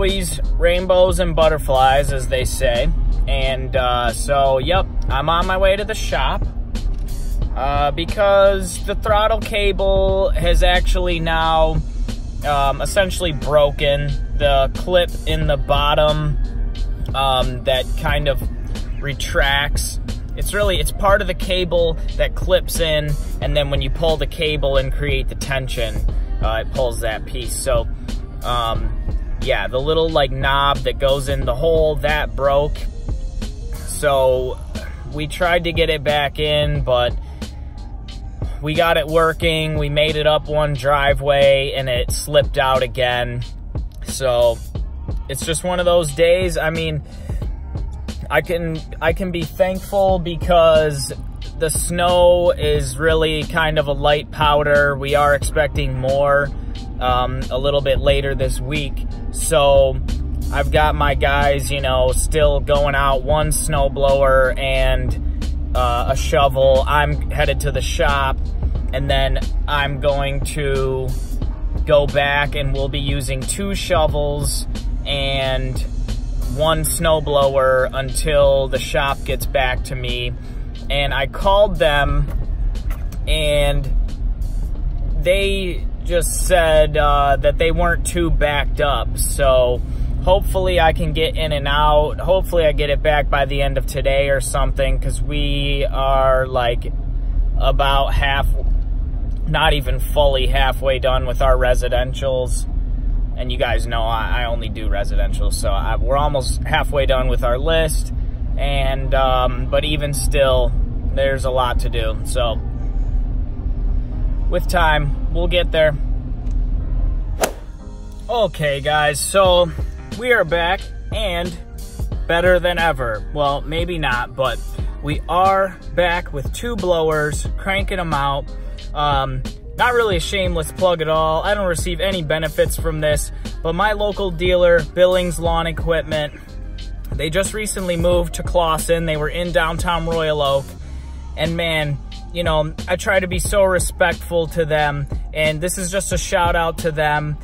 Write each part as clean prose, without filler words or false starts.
always rainbows and butterflies, as they say. And so, yep, I'm on my way to the shop because the throttle cable has actually now essentially broken. The clip in the bottom that kind of retracts. It's part of the cable that clips in, and then when you pull the cable and create the tension, it pulls that piece. So, yeah, the little like knob that goes in the hole, that broke. So we tried to get it back in, but we got it working. We made it up one driveway and it slipped out again. So it's just one of those days. I mean, I can be thankful because the snow is really kind of a light powder. We are expecting more a little bit later this week. So I've got my guys, you know, still going out, one snowblower and a shovel. I'm headed to the shop, and then I'm going to go back and we'll be using 2 shovels and 1 snowblower until the shop gets back to me. And I called them and they just said that they weren't too backed up. So hopefully I can get in and out. Hopefully I get it back by the end of today or something, because we are like about not even fully halfway done with our residentials. And you guys know I only do residential, so we're almost halfway done with our list. And but even still, there's a lot to do. So with time, we'll get there. Okay, guys, so we are back and better than ever. Well, maybe not, but we are back with 2 blowers, cranking them out. Not really a shameless plug at all. I don't receive any benefits from this, but my local dealer, Billings Lawn Equipment, they just recently moved to Clawson. They were in downtown Royal Oak, and man, you know, I try to be so respectful to them, and this is just a shout out to them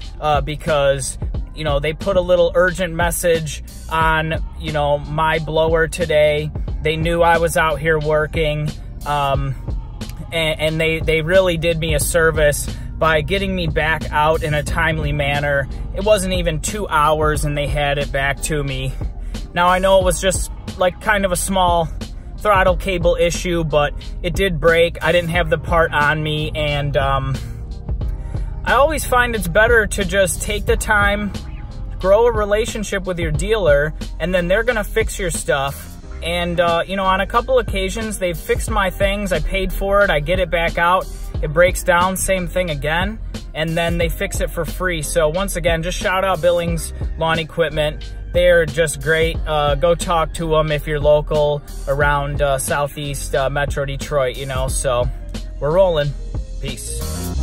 because, you know, they put a little urgent message on, you know, my blower today. They knew I was out here working, and they really did me a service by getting me back out in a timely manner. It wasn't even 2 hours and they had it back to me. Now, I know it was just like kind of a small throttle cable issue, but it did break. I didn't have the part on me, and I always find it's better to just take the time, grow a relationship with your dealer, and then they're gonna fix your stuff. And, you know, on a couple occasions, they've fixed my things. I paid for it. I get it back out. It breaks down, same thing again. And then they fix it for free. So once again, just shout out Billings Lawn Equipment. They're just great. Go talk to them if you're local around Southeast Metro Detroit, you know. So we're rolling. Peace.